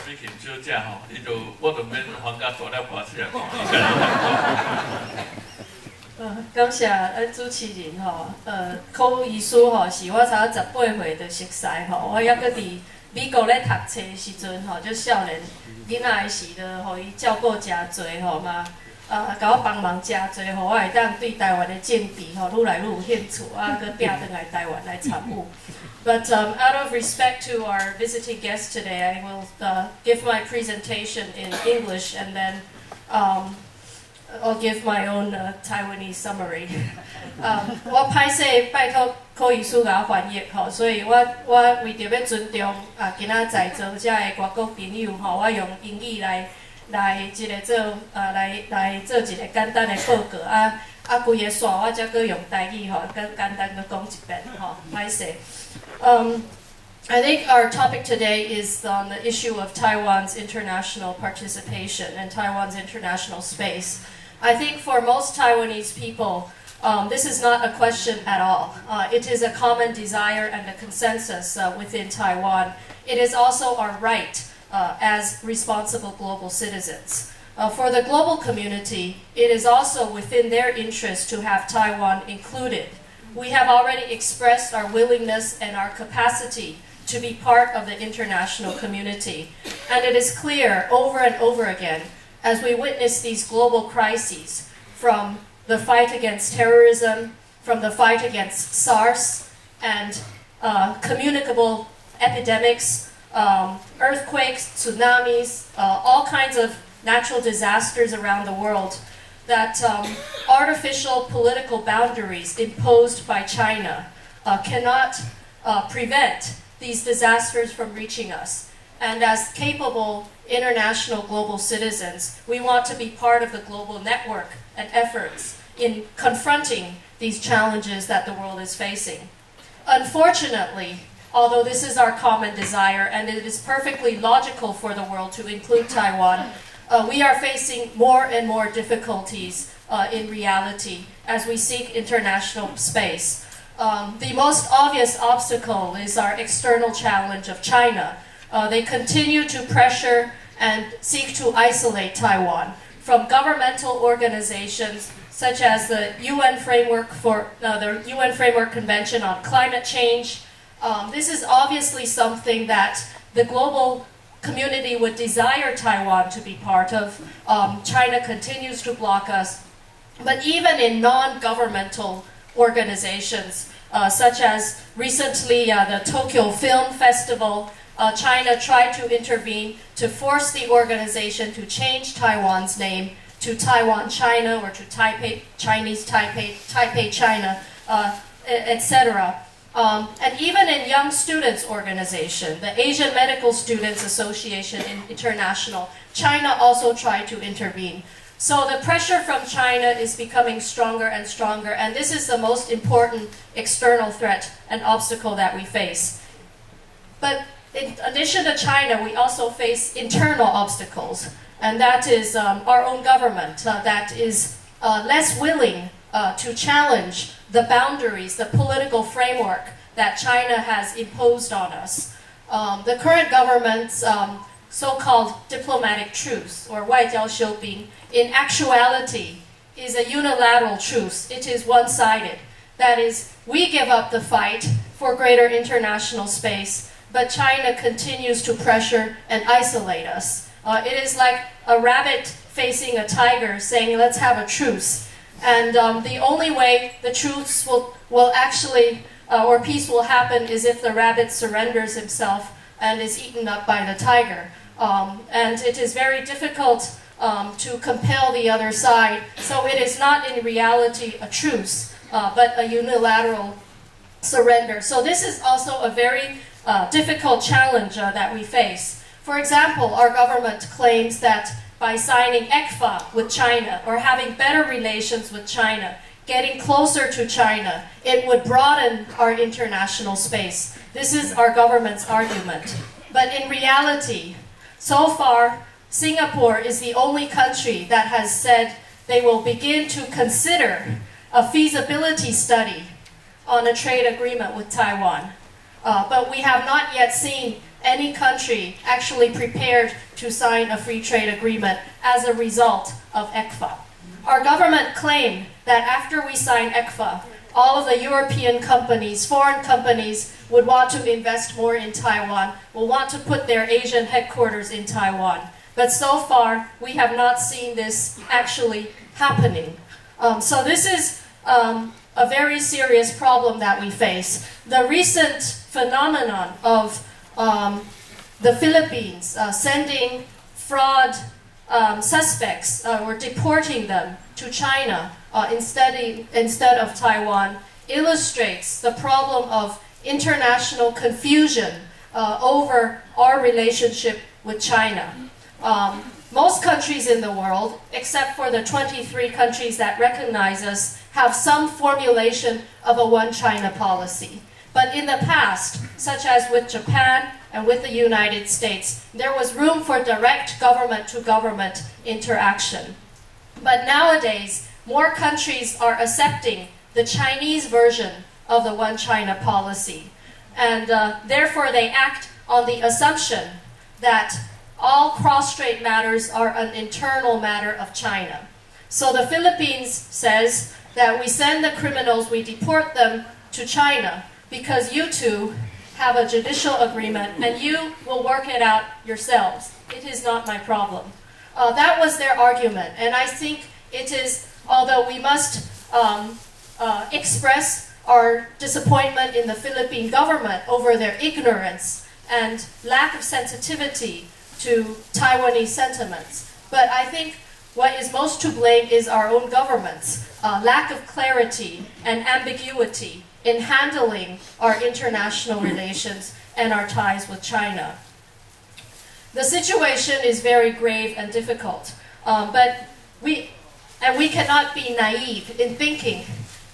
你肯小姐吼，我就免放假大了歌出来。感谢主持人吼，柯医师吼是我差18岁就熟悉吼，我还搁伫美国咧读册的时阵吼，就少年囡仔的时就互伊照顾真侪吼嘛，甲我帮忙真侪，互我会当对台湾的政治吼愈来愈有兴趣，搁拼倒来台湾来参与。But out of respect to our visiting guests today, I will give my presentation in English and then I'll give my own Taiwanese summary. 我歹势拜托柯医师甲我翻译吼，所以我为着要尊重今仔在座遮的外国朋友吼，我用英语来一个做来做一个简单的报告规个线我则搁用台语吼，更简单搁讲一遍吼，歹势。I think our topic today is on the issue of Taiwan's international participation and Taiwan's international space. I think for most Taiwanese people, this is not a question at all. It is a common desire and a consensus within Taiwan. It is also our right as responsible global citizens. For the global community, it is also within their interest to have Taiwan included. We have already expressed our willingness and our capacity to be part of the international community. And it is clear over and over again, as we witness these global crises, from the fight against terrorism, from the fight against SARS, and communicable epidemics, earthquakes, tsunamis, all kinds of natural disasters around the world, that artificial political boundaries imposed by China cannot prevent these disasters from reaching us. And as capable international global citizens, we want to be part of the global network and efforts in confronting these challenges that the world is facing. Unfortunately, although this is our common desire and it is perfectly logical for the world to include Taiwan, we are facing more and more difficulties in reality as we seek international space. The most obvious obstacle is our external challenge of China. They continue to pressure and seek to isolate Taiwan from governmental organizations such as the UN Framework Convention on Climate Change. This is obviously something that the global community would desire Taiwan to be part of. China continues to block us. But even in non-governmental organizations, such as recently the Tokyo Film Festival, China tried to intervene to force the organization to change Taiwan's name to Taiwan China or to Taipei Chinese Taipei China, etc. And even in Young Students Organization, the Asian Medical Students Association International, China also tried to intervene. So the pressure from China is becoming stronger and stronger, and this is the most important external threat and obstacle that we face. But in addition to China, we also face internal obstacles, and that is our own government that is less willing to challenge the boundaries, the political framework that China has imposed on us. The current government's so-called diplomatic truce, or 外交休兵, in actuality is a unilateral truce. It is one-sided. That is, we give up the fight for greater international space, but China continues to pressure and isolate us. It is like a rabbit facing a tiger saying, let's have a truce. And the only way the truce will actually, or peace will happen, is if the rabbit surrenders himself and is eaten up by the tiger. And it is very difficult to compel the other side. So it is not in reality a truce, but a unilateral surrender. So this is also a very difficult challenge that we face. For example, our government claims that by signing ECFA with China or having better relations with China, getting closer to China, it would broaden our international space. This is our government's argument. But in reality, so far, Singapore is the only country that has said they will begin to consider a feasibility study on a trade agreement with Taiwan. But we have not yet seen any country actually prepared to sign a free trade agreement as a result of ECFA. Our government claimed that after we sign ECFA, all of the European companies, foreign companies, would want to invest more in Taiwan, will want to put their Asian headquarters in Taiwan. But so far, we have not seen this actually happening. So this is a very serious problem that we face. The recent phenomenon of the Philippines sending fraud suspects or deporting them to China instead of Taiwan illustrates the problem of international confusion over our relationship with China. Most countries in the world, except for the 23 countries that recognize us, have some formulation of a one China policy. But in the past, such as with Japan and with the United States, there was room for direct government-to-government interaction. But nowadays, more countries are accepting the Chinese version of the one China policy. And therefore, they act on the assumption that all cross-strait matters are an internal matter of China. So the Philippines says that we send the criminals, we deport them to China because you two have a judicial agreement and you will work it out yourselves. It is not my problem. That was their argument, and I think it is, although we must express our disappointment in the Philippine government over their ignorance and lack of sensitivity to Taiwanese sentiments. But I think what is most to blame is our own government's lack of clarity and ambiguity in handling our international relations and our ties with China. The situation is very grave and difficult, but we cannot be naive in thinking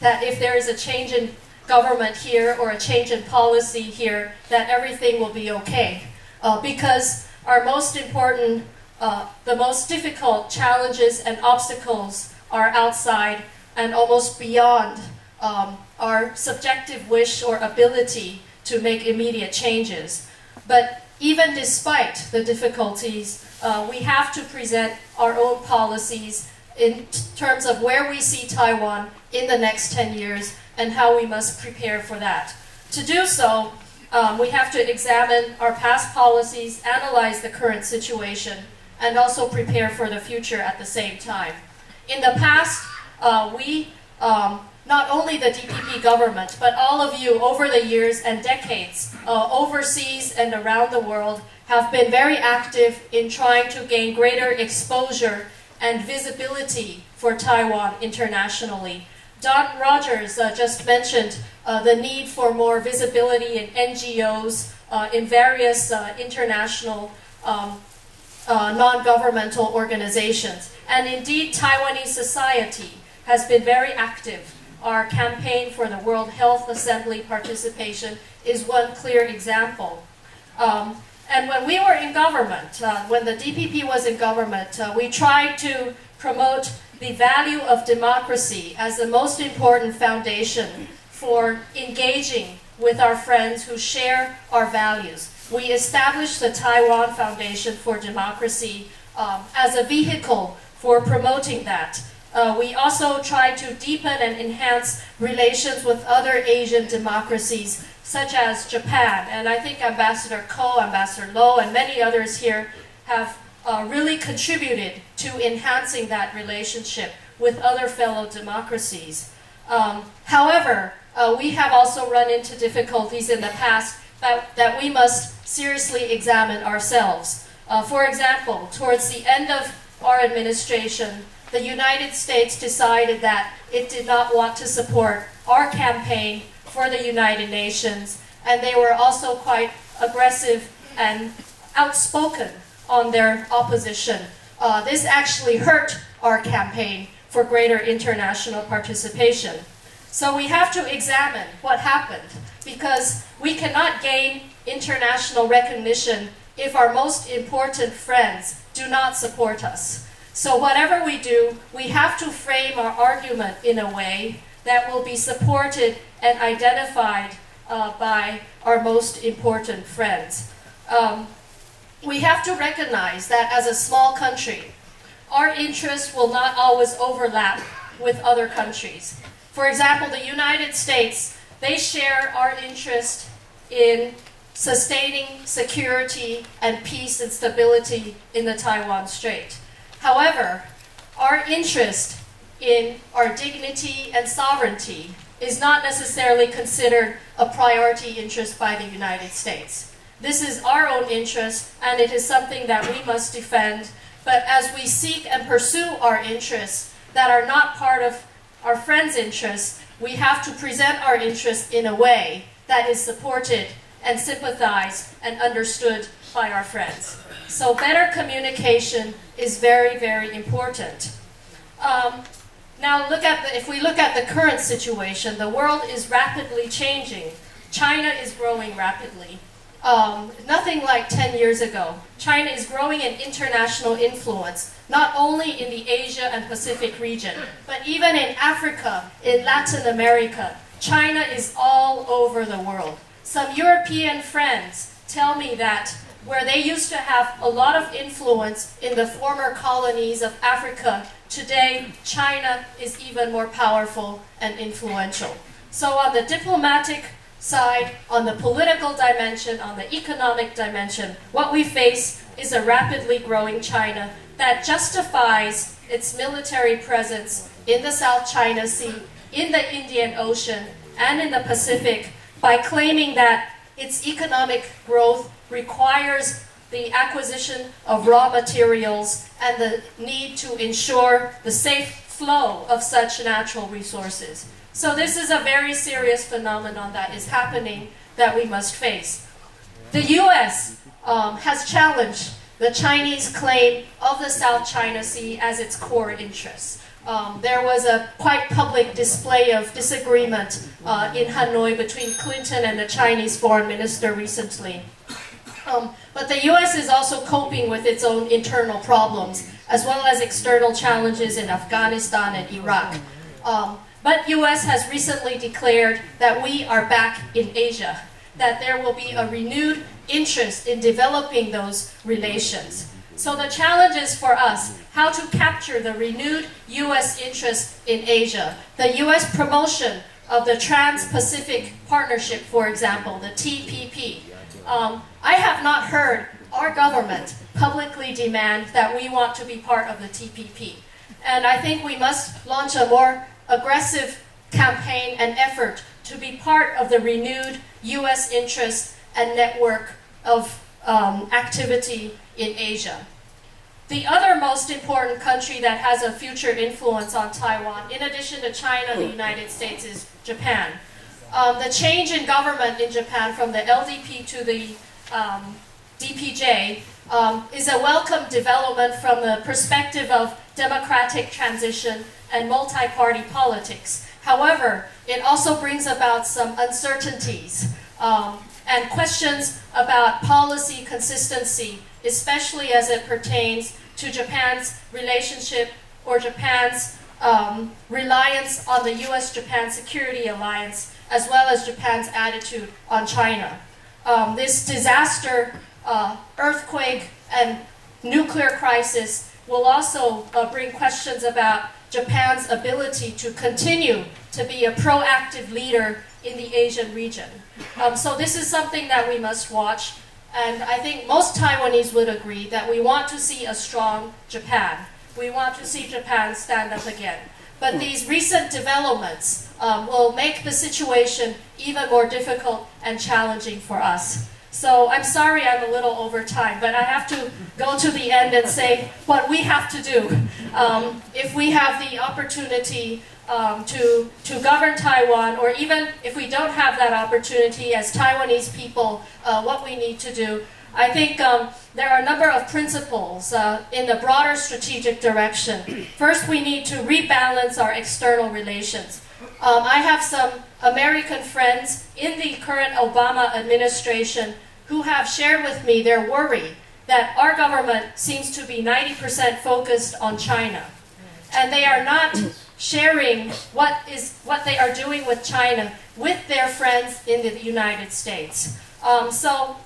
that if there is a change in government here or a change in policy here, that everything will be okay. Because our most important, the most difficult challenges and obstacles are outside and almost beyond our subjective wish or ability to make immediate changes. But even despite the difficulties, we have to present our own policies in terms of where we see Taiwan in the next 10 years and how we must prepare for that. To do so, we have to examine our past policies, analyze the current situation, and also prepare for the future at the same time. In the past, not only the DPP government, but all of you over the years and decades, overseas and around the world, have been very active in trying to gain greater exposure and visibility for Taiwan internationally. Don Rogers just mentioned the need for more visibility in NGOs, in various international non-governmental organizations. And indeed, Taiwanese society has been very active. Our campaign for the World Health Assembly participation is one clear example. And when we were in government, when the DPP was in government, we tried to promote the value of democracy as the most important foundation for engaging with our friends who share our values. We established the Taiwan Foundation for Democracy as a vehicle for promoting that. We also tried to deepen and enhance relations with other Asian democracies, such as Japan. And I think Ambassador Ko, Ambassador Lo, and many others here have really contributed to enhancing that relationship with other fellow democracies. However, we have also run into difficulties in the past that we must seriously examine ourselves. For example, towards the end of our administration, the United States decided that it did not want to support our campaign for the United Nations, and they were also quite aggressive and outspoken on their opposition. This actually hurt our campaign for greater international participation. So we have to examine what happened, because we cannot gain international recognition if our most important friends do not support us. So whatever we do, we have to frame our argument in a way that will be supported and identified by our most important friends. we have to recognize that as a small country, our interests will not always overlap with other countries. For example, the United States, they share our interest in sustaining security and peace and stability in the Taiwan Strait. However, our interest in our dignity and sovereignty is not necessarily considered a priority interest by the United States. This is our own interest, and it is something that we must defend. But as we seek and pursue our interests that are not part of our friends' interests, we have to present our interests in a way that is supported and sympathized and understood by our friends. So better communication is very, very important. Now if we look at the current situation, the world is rapidly changing. China is growing rapidly. Nothing like 10 years ago. China is growing in international influence, not only in the Asia and Pacific region, but even in Africa, in Latin America. China is all over the world. Some European friends tell me that where they used to have a lot of influence in the former colonies of Africa, today China is even more powerful and influential. So on the diplomatic side, on the political dimension, on the economic dimension, what we face is a rapidly growing China that justifies its military presence in the South China Sea, in the Indian Ocean, and in the Pacific by claiming that its economic growth requires the acquisition of raw materials and the need to ensure the safe flow of such natural resources. So this is a very serious phenomenon that is happening that we must face. The US has challenged the Chinese claim of the South China Sea as its core interest. There was a quite public display of disagreement in Hanoi between Clinton and the Chinese foreign minister recently. But the US is also coping with its own internal problems, as well as external challenges in Afghanistan and Iraq. But US has recently declared that we are back in Asia, that there will be a renewed interest in developing those relations. So the challenge is for us how to capture the renewed US interest in Asia. The US promotion of the Trans-Pacific Partnership, for example, the TPP. I have not heard our government publicly demand that we want to be part of the TPP. And I think we must launch a more aggressive campaign and effort to be part of the renewed US interest and network of activity in Asia. The other most important country that has a future influence on Taiwan, in addition to China, the United States, is Japan. The change in government in Japan from the LDP to the DPJ is a welcome development from the perspective of democratic transition and multi-party politics. However, it also brings about some uncertainties and questions about policy consistency, especially as it pertains to Japan's relationship or Japan's reliance on the US-Japan Security Alliance, as well as Japan's attitude on China. This disaster, earthquake, and nuclear crisis will also bring questions about Japan's ability to continue to be a proactive leader in the Asian region. So this is something that we must watch, and I think most Taiwanese would agree that we want to see a strong Japan. We want to see Japan stand up again. But these recent developments will make the situation even more difficult and challenging for us. So I'm sorry I'm a little over time, but I have to go to the end and say what we have to do. If we have the opportunity to govern Taiwan, or even if we don't have that opportunity as Taiwanese people, what we need to do, I think there are a number of principles in the broader strategic direction. First, we need to rebalance our external relations. I have some American friends in the current Obama administration who have shared with me their worry that our government seems to be 90% focused on China. And they are not sharing what they are doing with China with their friends in the United States. So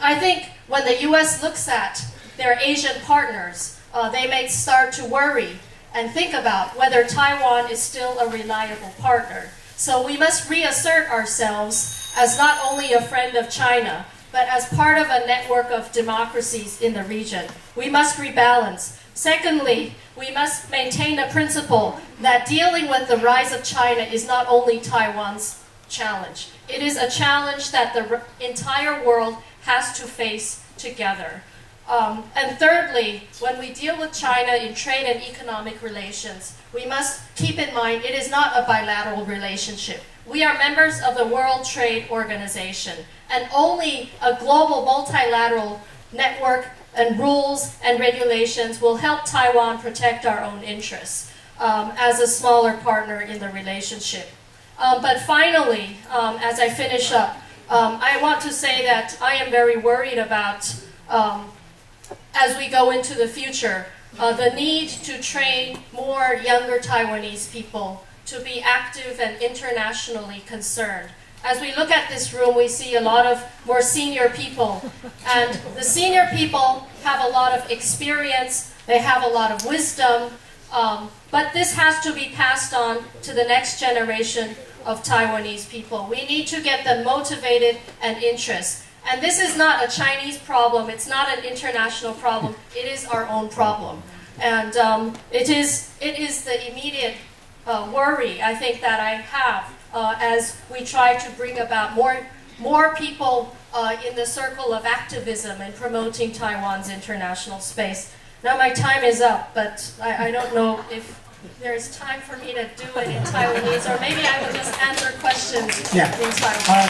I think when the U.S. looks at their Asian partners, they may start to worry and think about whether Taiwan is still a reliable partner. So we must reassert ourselves as not only a friend of China, but as part of a network of democracies in the region. We must rebalance. Secondly, we must maintain the principle that dealing with the rise of China is not only Taiwan's challenge. It is a challenge that the entire world has to face together. And thirdly, when we deal with China in trade and economic relations, we must keep in mind it is not a bilateral relationship. We are members of the World Trade Organization, and only a global multilateral network and rules and regulations will help Taiwan protect our own interests as a smaller partner in the relationship. But finally, as I finish up, I want to say that I am very worried about, as we go into the future, the need to train more younger Taiwanese people to be active and internationally concerned. As we look at this room, we see a lot of more senior people, and the senior people have a lot of experience, they have a lot of wisdom, but this has to be passed on to the next generation of Taiwanese people. We need to get them motivated and interested. And this is not a Chinese problem, it's not an international problem, it is our own problem. And it is the immediate worry, I think, that I have as we try to bring about more people in the circle of activism and promoting Taiwan's international space. Now my time is up, but I don't know if there's time for me to do it in Taiwanese, or maybe I will just answer questions in Taiwan.